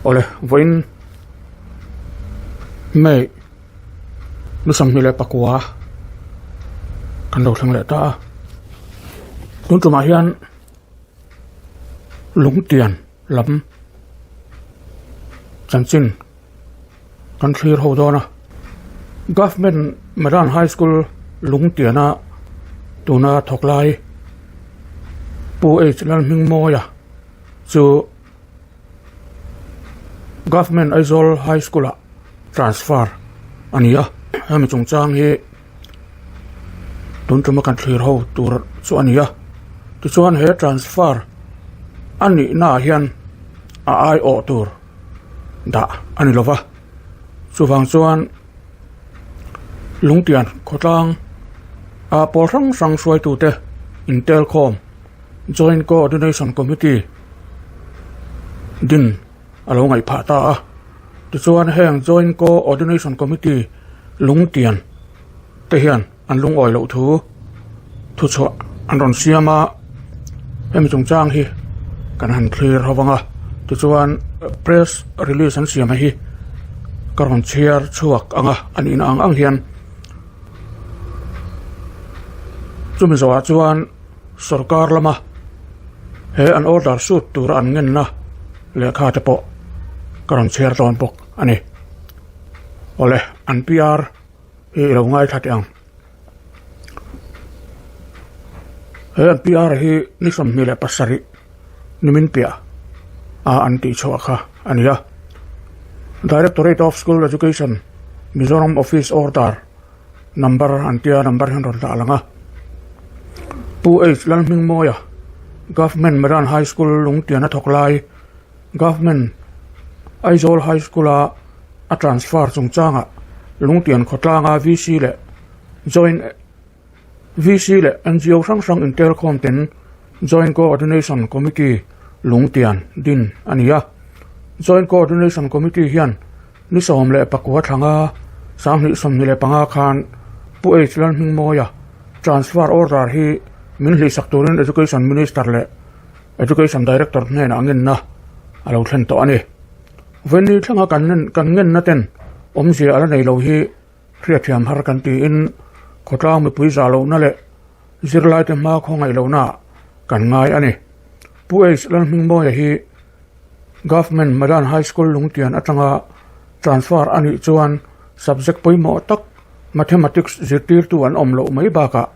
ole voin me nu sam ni le pakua kan do thang le ta tun tu ma hian lung tian lam chan chin kan clear ho do na government Madan High School lung tiana tuna thoklai pu age lan ming mo ya chu government Aizawl High School transfer ania hemi chung chang hi tun tuma kan thlir ho tur chu ania ti chuan he transfer ani na hian a ai o tur da ani lova chu wang chuan lungtian khotlang a por sang suai tu te Intelcom Joint Coordination Committee din alo ngai pha ta ti chuan heng Joint Coordination Committee lungtian te hian an lung oi lo thu chwa an ron siama hemi chung chang hi kan han clear hawanga ti chuan press release an siama hi karon chair chuak anga an in ang hian chumi zawa chuan sarkar lama he an order suit tur an ngen na lekha te po karon chair ton pok ani ole an PR hi lo ngai that yang he an PR hi nisom ni le pasari nimin pia a an ti chwa kha ania Directorate of School Education Mizoram Office Order number antia number 100 alanga pu age lan ming moya government Madan High School lungtiana thoklai government Aizawl High School a transfer chungchanga lungtian khotlanga VC le joint VC le NGO sang Intelcom ten Joint Coordination Committee lungtian din ania Joint Coordination Committee hian ni som le pakwa thanga sang ni som ni le panga khan pu age lan ming moya transfer order hi min li sakturin education minister le education director nen angin na alo thlen to ani veni thanga kan ngen na ten omji ala nei lo hi thriathiam har kan ti in khotlang mi pui za lo na le zirlai te ma khongai lo na kan ngai ani pu age lan ming moya hi government Madan High School lungtian atanga transfer ani chuan subject poimo tak mathematics zirtir tu an omlo mai baka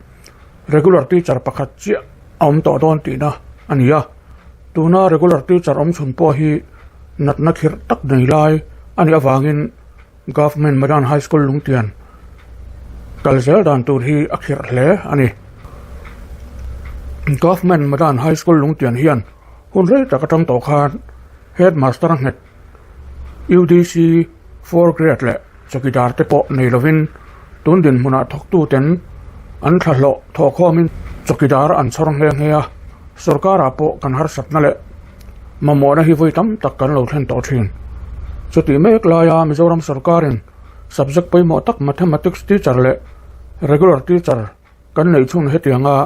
regular teacher pakhat chi om to don ti na ania tuna regular teacher om chun po hi natna khir tak nei lai ani awangin government Madan High School lungtian kalzel dan tur hi akhir hle ani government Madan High School lungtian hian hun re takatang to khan headmaster nget UDC 4 grade le chokidar te po nei lovin tundin muna thok tu ten an thalo thokhomin chokidar an chorang he heya sarkara po kan har satna le mamona hi voi tam tak kan lo thlen to thin chuti mek la ya Mizoram sarkarin subject poimo tak mathematics teacher le regular teacher kan nei chun hetianga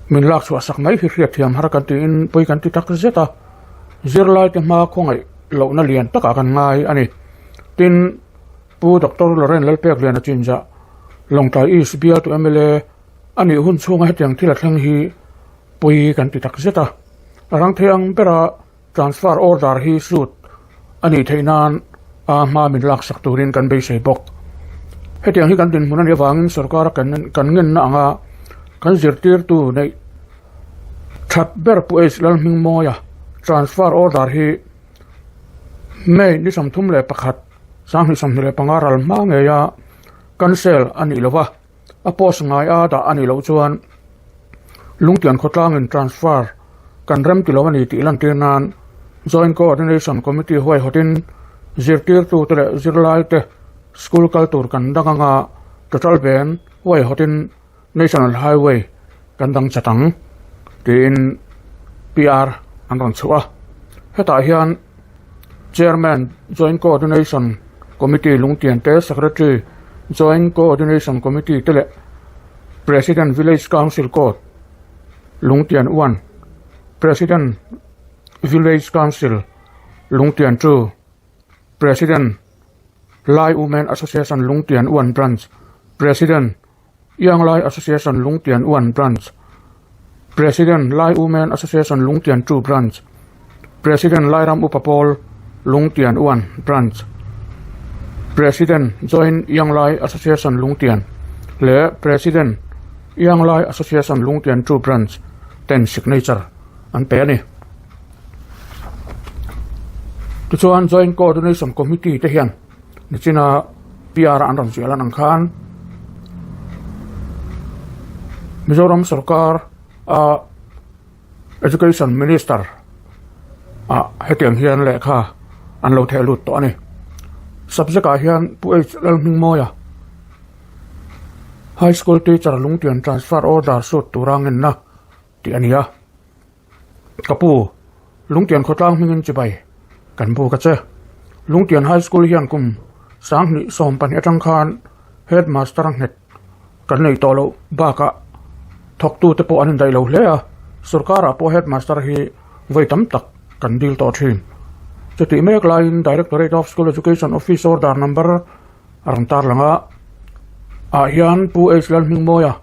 min lak chu sak mai hi thiam har kan ti in poi kan ti tak zeta zirlai te ma khongai lo na lian taka kan ngai ani tin pu Dr. Loren Lalpek lian chinja longtai is bia tu MLA ani hun chunga hetiang thila thleng hi pui kan ti tak zeta rang theang pera transfer order hi suit ani theinan a ma min lak sak turin kan be sei bok hetiang hi kan tin munan ya wangin sarkar kan ngen na anga kan zirtir tu nei that ber pu es lal ming moya transfer order hi mei ni sam thum le pakhat sang ni sam le pangaral ma nge ya cancel ani lova apos ngai a da ani lo chuan lungtian khotlang in transfer kan rem kilomani ti lan tirnan Joint Coordination Committee huai hotin zirtir tu te zirlai te school culture kan danganga total ben huai hotin National Highway kan dang chatang tin PR anron chua heta hian chairman Joint Coordination Committee lungtian te secretary Joint Coordination Committee tele President Village Council Court lungtian 1 President Village Council Lungtian Chu President Lai Women Association Lungtian Uan Branch President Young Lai Association Lungtian Uan Branch President Lai Women Association Lungtian Chu Branch President Lai Ram Upapol Lungtian Uan Branch President Joint Young Lai Association Lungtian Le President Young Lai Association Lungtian Chu Branch ten signature an pe ni tu chuan Joint Coordination Committee te hian ni china PR an ram chialan ang khan Mizoram Sarkar Education Minister hetiang hian le kha an lo the lut to ani subject a hian pu lalming moya high school teacher Lungtian transfer order sut turangin na ti ania kapu Lungtian khotlang mingin chibai kan bu ka che Lungtian high school hian kum sang ni som pan atang khan headmaster ang het kan nei to lo ba ka thok tu te po anin dai lo hle a sarkar po headmaster hi voi tam tak kan dil to thin chuti mek line Directorate of School Education Office order number arang tar langa hian pu hlal ming moya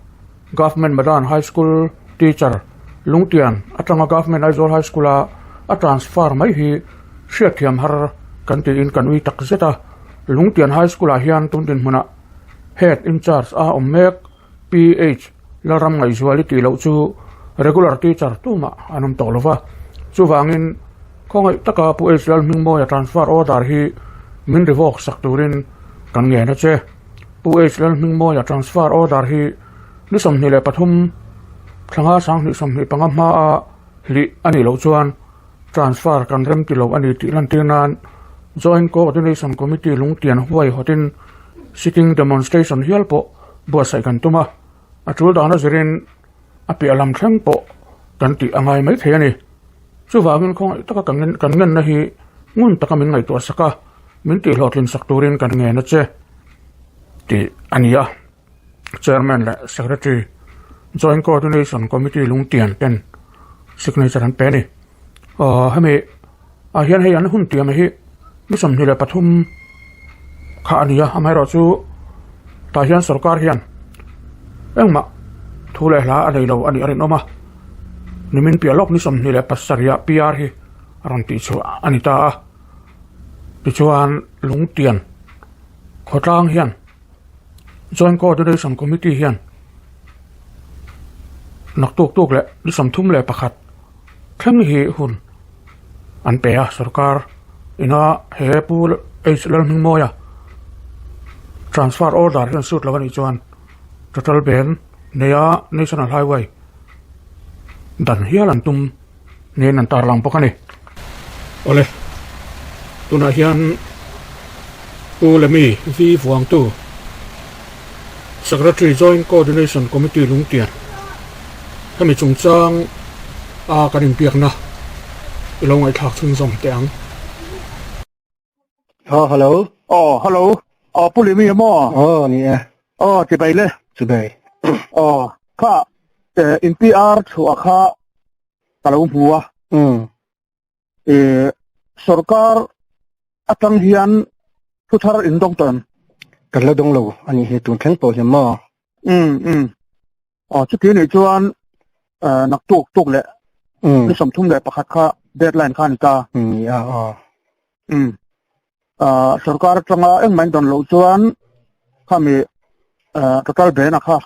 government madan high school teacher Lungtian atanga government Aizawl high school a transfer mai hi hriathiam har kan ti in kan ui tak zeta Lungtian high school hian tundin hmuna head in charge mek PH laram ngai zuali ti lo chu regular teacher tuma anam tolova chu wangin khongai taka pu hlal ming moya transfer order hi min revoke sakturin kan nge na che pu hlal ming moya transfer order hi ni som ni le pathum thanga sang ni som ni pangama li ani lo chuan transfer kan rem ti lo ani ti lan tinan Joint Coordination Committee Lungtian huai hotin sitting demonstration hialpo bo sai kan tuma atul dana zirin api alam thang po kan ti angai mai theni chu wangin khong taka kan ngen na hi ngun taka min ngai to saka min ti hlotlin sakturin kan nge na che ti ania chairman la secretary Joint Coordination Committee Lungtian ten signature an pe ni hame hian hei an hun tiam hi mi som ni le pathum kha ania amai ro chu ta hian sarkar hian engma thule hla anei lo ani arin oma nimin pialok ni som ni le passaria PR hi aron ti chu anita ti chuan Lungtian khotlang hian Joint Coordination Committee hian nak tuk le ni som thum le pakhat thleng hi hun an pe a sarkar ina he pul hlal ming moya transfer order hian sut lawani chuan total ben neya national highway dan hialan tum nen an tar lang pokani ole tuna hian ulemi vi fuang tu secretary Joint Coordination Committee Lungtian kami chungchang kanin piak na ilong ai thak chung zong teang hello hello puli mi mo ni ti bai le chu bai kha in PR thu kha kalong huwa sarkar atang hian thuthar in dong ton kan lo dong lo ani he tun thang po hiam ma chu ti ni chuan nak tuk le ni som thum le pakhat kha deadline kha ni ta sarkar tanga eng main don lo chuan khami total ben kha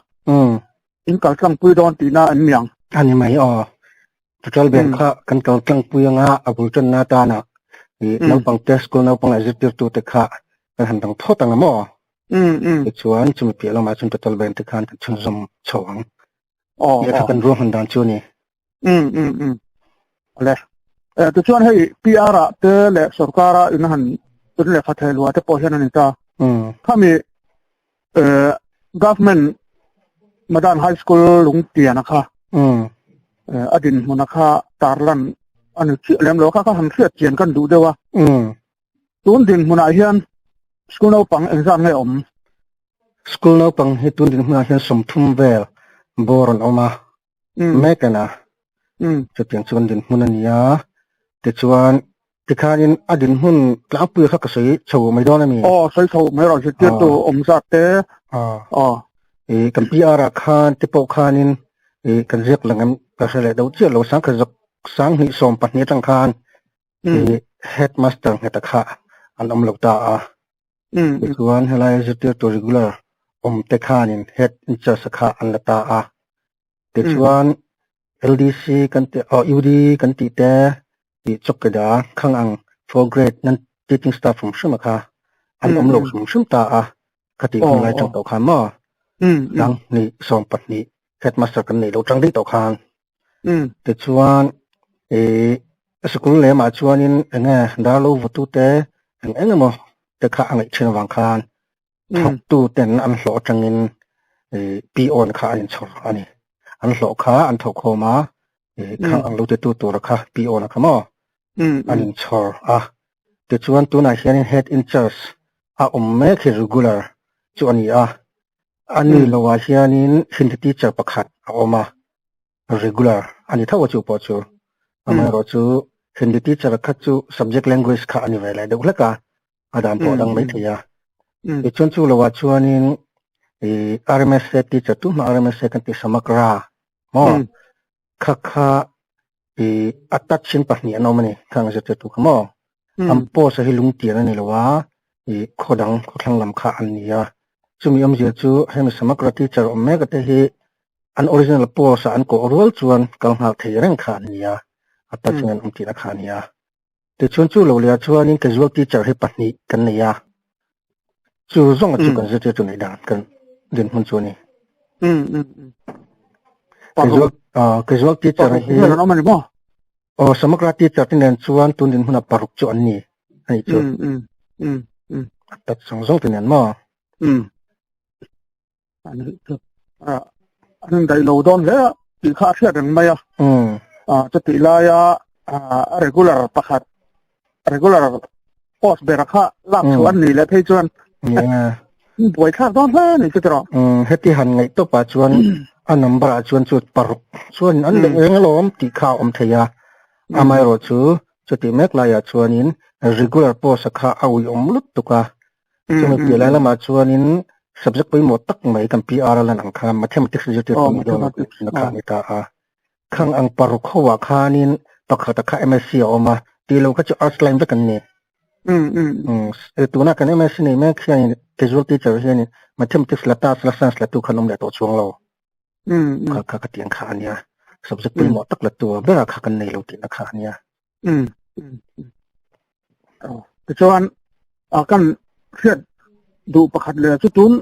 in kal tlang pui don ti na an miang ani mai total ben kha kan kal tlang pui nga abul ton na ta na ni no pang test ko no pang azipir tu te kha kan han dang thotang mo chuan chum pi lo ma chum total ben te khan chum zum chawang ya kan ro han dan chu ni le tu chuan hei PR te le sarkara in han tun le khathai lua te po hian ani ta khami government madan high school Lungtian kha adin munakha tarlan ani lem lo kha han khriat chian kan du dewa tun din muna hian school no pang exam ngai om school no pang he tun din muna hian som thum vel boron oma mekana chu tiang chuan din munania te chuan ที่ข้านินอดินหุ่นกลางปืนข้าก็ใช้โชว์ไม่ได้นะมีใช้โชว์ไม่รอจะเตี้ยตัวสัตว์เต้กันปีอารักขันที่ปกขานินกันเรียกหลังนั้นก็ใช่เลยเดี๋ยวเจ้าเราสังกันสังหิสมปัญญาตั้งขันheadmaster เฮตข้าอันลูกตาส่วนเฮลัยจะเตี้ยตัว regular เตข้านิน head in charge ข้าอันละตาแต่ส่วน LDC กันที่UD กันที่แต่ที่จบกระดาข้างอัง for grade นั้น teaching staff ผมชื่อมาค่ะอันลูกผมชื่อตาคติคนไรจังตัวข้ามดังนี่สองปัจนี้ headmaster กันนี่เราจังได้ตัวข้างแต่ชวนสกุลเลยมาชวนนี่ไงดาวลูกตัวเตะไงมั้งแต่ข้าอังเชิญวังคานทุกตัวเต็นอันหล่อจังเงินปีอ่อนข้าอันชอบอันนี้อันหล่อข้าอันถกโคมาข้างอังลูกตัวราคาปีอ่อนข้ามั้งอันนี้ชอบแต่ชวนตัวไหนเขียน head in charge ไม่คือ regular ชวนนี้อันนี้เราว่าเขียนHindi teacher ประคัดมา regular อันนี้ถ้าว่าจูปอจูไม่รู้จู Hindi teacher คัดจู subject language ข้าอันนี้เวลาเด็กเล็กอาดามพอดังไม่ถี่แต่ชวนจูเราว่าชวนนี้RMS teacher ตัวมา RMS กันที่สมัครข้าอัตชินปัญญาโนมันนี่ข้างจะเจอตัวขโมอันโพสให้ลุงเตียนนี่ละว่าขอดังขอทั้งลำข้าอันนี้จุมีเจอให้มีสมัครที่จะไม่ก็ได้ให้อันออริจินัลโพสอันก็รัวชวนกังหาเทียงข้านี้อัตชินตีนักข้านี้แต่ชวนจูเราเลี้ยชวนนี่ก็จวบที่จะให้ปัญญากันนี้จูส่งจูกันจะเจอตัวนี้ด่านกันเดินมันชวนนี่ก็จวบที่จะให้สมัครที่จะที่นั่นชวนตุนดินหุ่นปารุกจวนนี่ไอ้จุดตัดส่งที่นั่นมั้งอันนี้ได้โหลดอนเลยที่ข้าเชื่อถึงไหมจะติลายregular ประคัด regular post เบรักข้าลากชวนนี่แหละที่ชวนป่วยข้าตอนนั้นนี่จะรอเฮติหันไงตัวปัจจุบันอันนั้นบราชวนจุดปารุกชวนอันเด็กเองล้อมที่ข้าวเทียไม่รู้จุดที่เมกลายชวนนี้ regular post ข้าเอาอยู่ลุดตุกจะไม่เปลี่ยนแล้วมาชวนนี้subject ไปหมดตักไม่กัน PR แล้วนังข้า mathematics จะตัวนี้ด้วยนะครับนี่ตาข้างอังปารุขว่าข้านี้ปักขัดข้า MSc ออกมาที่เราก็จะ arts line ด้วยกันนี่ตัวนั้นกัน MSc นี่แม่ขี้นี่ casual teacher นี่ mathematics ละตา science ละตัวขนมเด็ดตัวช่วงเราข้าก็เตียงข้านี่subject ไปหมดตักละตัวเบลาข้ากันนี่เราตีนักข้านี่แต่ชวนกันเชื่อดูประคัดเลยจุดนู้น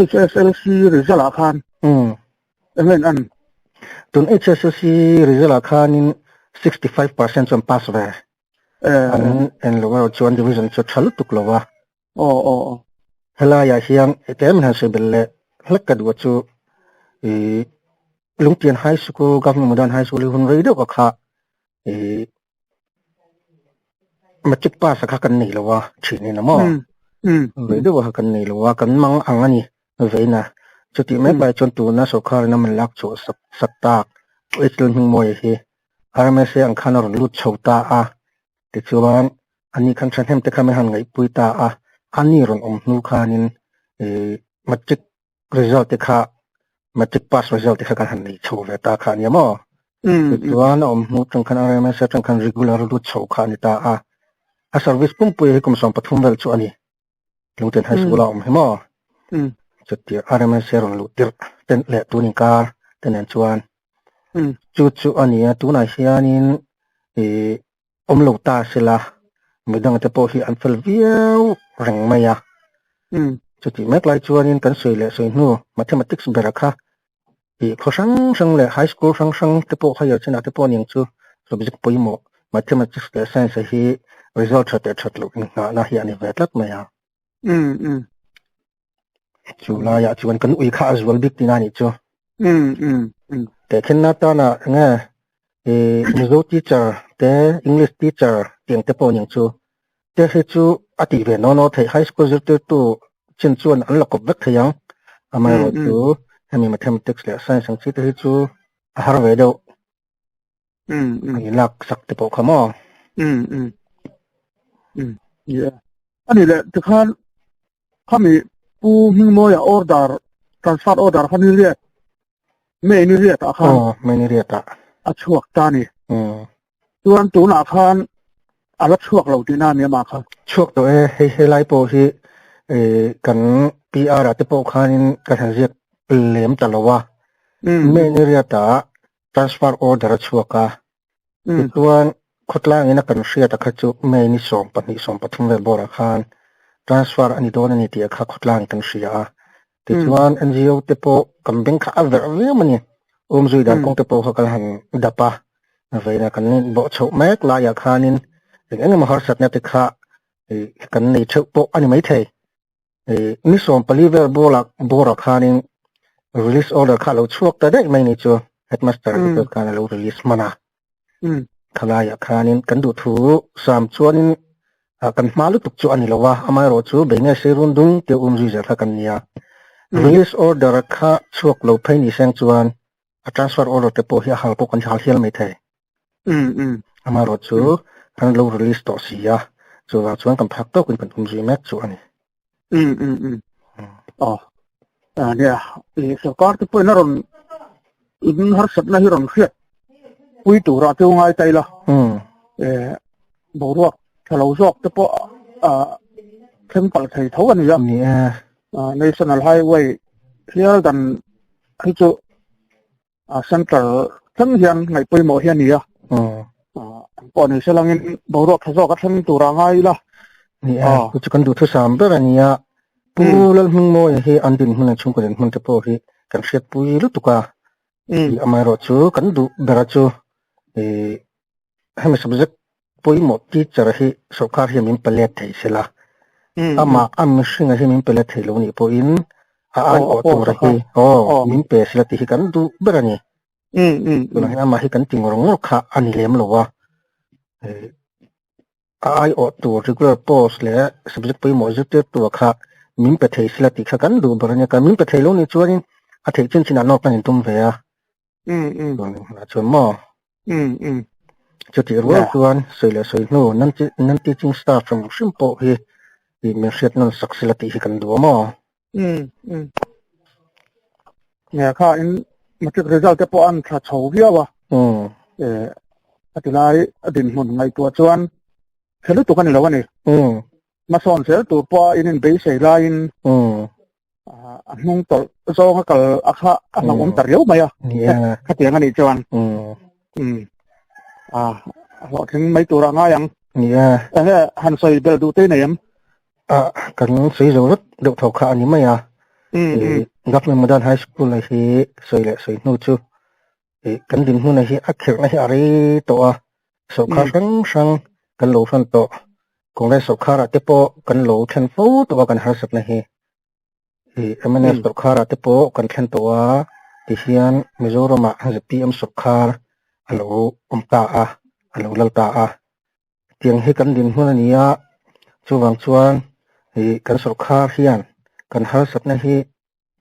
HSLC หรือจะหลักฐานเห็นอันตุน HSLC หรือจะหลักฐานนี่ 65% จน pass ไปอันเราว่าชวน division จะทะลุตุกแล้ววะเฮลายาเฮียงเต็มหันเสเบลเล่หลักกันว่าจูลุงเตียน high school government modern high school หุ่นเรียดว่าข้ามาจิกป้าสักกันนี่แล้ววะชี้นี่นะมั้งเลยด้วยว่ากันนี่หรือว่ากันมังอังอันนี้เว้ยนะจุดที่ไม่ไปจนตัวน่าสกการนั้นมันลักโจสักตากเอชลุนหิงมวยเฮไม่ใช่อังคารนลุดโชตาแต่ชวนอันนี้คันฉันเห็นแต่ข้าไม่หันไงปุยตาอันนี้รอนนูขานินมาจิก result ที่ข้ามาจิก pass result ที่ข้ากันหันนี่โชว์เวตาขานี่มั้งแต่ชวนนูจังคันไม่ใช่จังคัน regular ลุดโชขานี่ตาservice ปุ่มปุยให้กุมส่งปฐมเวลชวนนี้ลุงเต็นให้สุราให้มั้งจุดที่ไม่ใช่รอนลุดเต็นเละตัวนี้การเต็นชวนจุดอันนี้ตัวไหนเชียนินลูกตาสิละไม่ดังแต่พอที่อันฟิลวิวแรงไม่จุดที่ไม่ไกลชวนนินกันสวยเลยสวยนู้ mathematics เบรักค่ะเขาช่างเลย high school ช่างแต่พอเขาอยากชนะแต่พอยังจูsubject ปุยโม mathematics และ science ให้ result ชัดลุกน่าเหี้ยนี่เวทลัดไม่จูลายชวนกันอุ้ยข้าจวลบิ๊กที่นั่นจูแต่ขึ้นหน้าตาน่ะไงmusic teacher แต่ English teacher เตียงแต่พอยังจูแต่ให้จูอธิเวณโน่ที่ high school จุดตัวชินชวนอันหลักกับเด็กยังไม่รู้จูให้มี mathematics และ science สิ่งที่ให้จูอาหารเวดมีหลักสักแต่พอขโม yeah อันนี้แหละที่เขามีปูหิ้งโมยorder transfer order เขานี่เรียกไม่นี่เรียกอาคารไม่นี่เรียกช่วงตานี่ส่วนตัวอาคารอะไรช่วงเราที่นั่นเนี่ยมาครับช่วงตัวให้ไล่โปรที่กัน PR ที่โปรคานินกันเรียกเหลี่ยมตลอดว่าไม่นี่เรียกtransfer order ช่วงก็ตัวคนล่างนี่นักการเสียแต่เขาจะไม่นิสมปนิสมปทุมเวบราคาร transfer อันนี้โดนอันนี้ที่เขาคนล่างกันเสียแต่ตัว NGO ที่โปรกำเป็นข้าวแบบนี้มันนี่จุยดันคงที่โปรเขากันหันดับปะเวลากันนี่บอกชาวแม็กลายอาคารนี่อย่างนี้มหาสัตว์เนี่ยที่ข้ากันนี่ชาวโปรอันนี้ไม่ใช่นิสมปลีเวบราคารนี่ release order ข้าเราช่วยแต่ได้ไม่นี่จ้ะ headmaster ที่เปิดการเรา release มานะขลายอาคารนี้กันดูถูสามส่วนกันมาลุตุกจวนนี่ละว่าอามารู้จูเบงเสรุนดุงเที่ยวจุยจะทักกันเนี่ย release order ข้าช่วยเราไปนี่เสียงจวน transfer order ที่พอเฮียหาพวกกันหาเฮียไม่ใช่อามารู้จูกันเรา release ต่อเสียจูว่าจวนกันพักตัวกันจุยแม็กจวนนี่อ๋อเนี่ยสกัดที่เป็นนั่นอินหาสัตว์นั่นที่เราเครียดคุยตัวเราเจ้าง่ายใจละบอกว่าถ้าเราชอบจะพอเข้มปัดไทยเท่ากันอยู่ในสนามไฮเวย์เที่ยวกันให้เจ้าเซ็นเตอร์ทั้งเฮียนในปีหมอเฮียนี่ก่อนนี้เสร็จแล้วบอกว่าถ้าชอบก็ทั้งตัวเราง่ายละกูจะกันดูทุกสามแบบนี้ปูเล่นมึงโมยให้อันดินมันชุ่มกันมันจะพอให้กันเสียปุยลุตุกะอามารู้จูกันดูเบราจูให้มันสมบูรณ์ปุยหมดที่จะให้สกัดให้มันเปลี่ยนที่สิละมาไม่ใช่ให้มันเปลี่ยนที่ลงนี่ปุยินตัวให้มันเปลี่ยนสิละที่กันดูเบรานี่ตัวนั้นมาให้กันติงรองลูกค้าอันนี้เลี้ยมหรอวะตัว regular post เลยสมบูรณ์ปุยหมดจุดตัวค่ะมินเปเทสิละที่กันดูเบรานี่กันมินเปเทลงนี่ชวนนี่อาทิตย์จนชินานอกกันตุ้มเวียตัวนี้นะชวนมั่วจุดที่รู้ตัวนั้นสวยเลยสวยโน่นั่นที่จริงสตาร์ฟของชิมโปฮีมีเสียนั่นสักสิละที่กันดูมั่วเนี่ยข้าอินมาจากเรื่องจะปอนถ้าชาวเวียวะอธิลายอดีตมันไงตัวชวนเห็นตัวกันแล้ววะนี่มาสอนเสียตัวปออินเบสเซลายน์นุ่งตัวโซ่ก็อาคาอันนั้นตัดเลี้ยวไหมอ่ะข้าเตียงกันอีกจวนเราถึงไม่ตัวร่างยังแต่เนี่ยฮันใส่เบลดูเต้เนี่ยกันสีจรุดเดือดถกขาอันนี้ไหมอ่ะนักเรียนมาด้านไฮสคูลเลยที่ใส่เลยใส่นู่นจูกันดินหุ่นเลยที่อักเขระที่อะไรตัวสกัดสังกันโหลฟันตัวคงได้สกัดที่พอกันโหลเทนฟูตัวกันหาสักเลยมันเนี่ยสกัดที่พอกันเทนตัวที่เฮียนมิโซรามาจะพีเอ็มสกัดฮัลโหลตาฮัลโหลลัลตาเตียงให้กันดินหุ่นนี้ชวนกันสกัดเฮียนกันหาสักเลย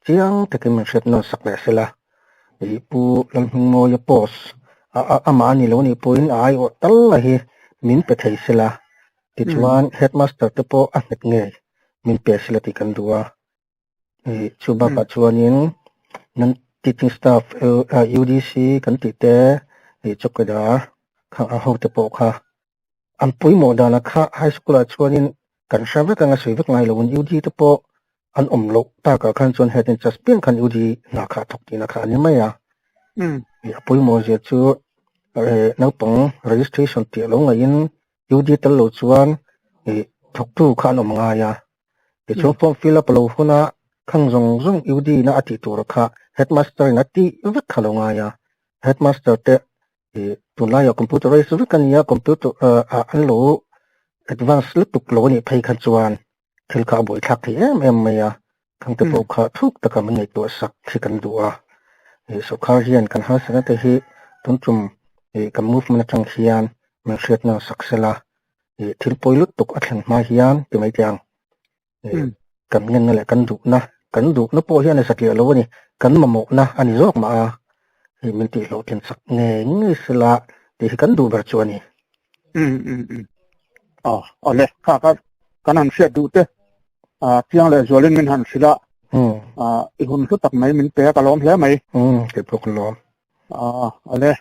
เจียงแต่ก็มันเสร็จนอนสักแบบสิละปูลังหิงโมยโพสมานี่แล้วนี่ปูอินไอโอตัลละฮีมินเปทสิละที่ชวนเฮดมาสเตอร์ที่ปูอันนี้เงยมินเปสิละที่กันดัวชูบาปัจจุบันนี้นั่นทีชิงสตาฟUDC กันติดแต่จกกระดาข้างห้องที่ปูค่ะอันปุยโมดานะค่ะไฮสคูลชวนนี้กันชาวบ้านกันสวยวิ่งไงแล้ววันUDที่ปูอันโลกตากขันส่วนเหตุจะเปลี่ยนขันอยู่ดีนักทุกทีนักอันนี้ไม่ปุยโมเจจูนักปัง registration ที่ลงเงินอยู่ดีตลอดส่วนทุกทุกขันง่ายช่วงฟอร์มฟิลป์เราหัวหน้าขังจงอยู่ดีน่าติดตัวค่ะ headmaster นัดที่วิกขันง่าย headmaster เตตุลายคอมพิวเตอร์ไอ้วิกกันยาคอมพิวเตอร์อันโล advanced ลุตุกโลนี่ไปขันส่วนที่เขาบอกทักที่ไม่ขังที่พวกเขาทุกตะการมันในตัวสักที่กันดูสุขาเฮียนกันหาสิ่งที่ต้นจุ่มกับมูฟมันจังเฮียนมันเสียดน่าสักเสละที่ปอยลุตุกอัดหันมาเฮียนที่ไม่จังกันเงินนั่นแหละกันดูนะปอยเฮียนในสักเดียวแล้วนี่กันมาหมกนะอันนี้รอกมามันตีโลกินสักเงี้ยสละที่กันดูแบบจวนนี่ อ๋อเลยข้าก็กันหันเสียดูเต้เที่ยงเลยจวนเล่นมินหันสิละอีกคนคือตักไหมมินเปะกะล้อมแล้วไหมเก็บพวกล้อมอ๋อเลย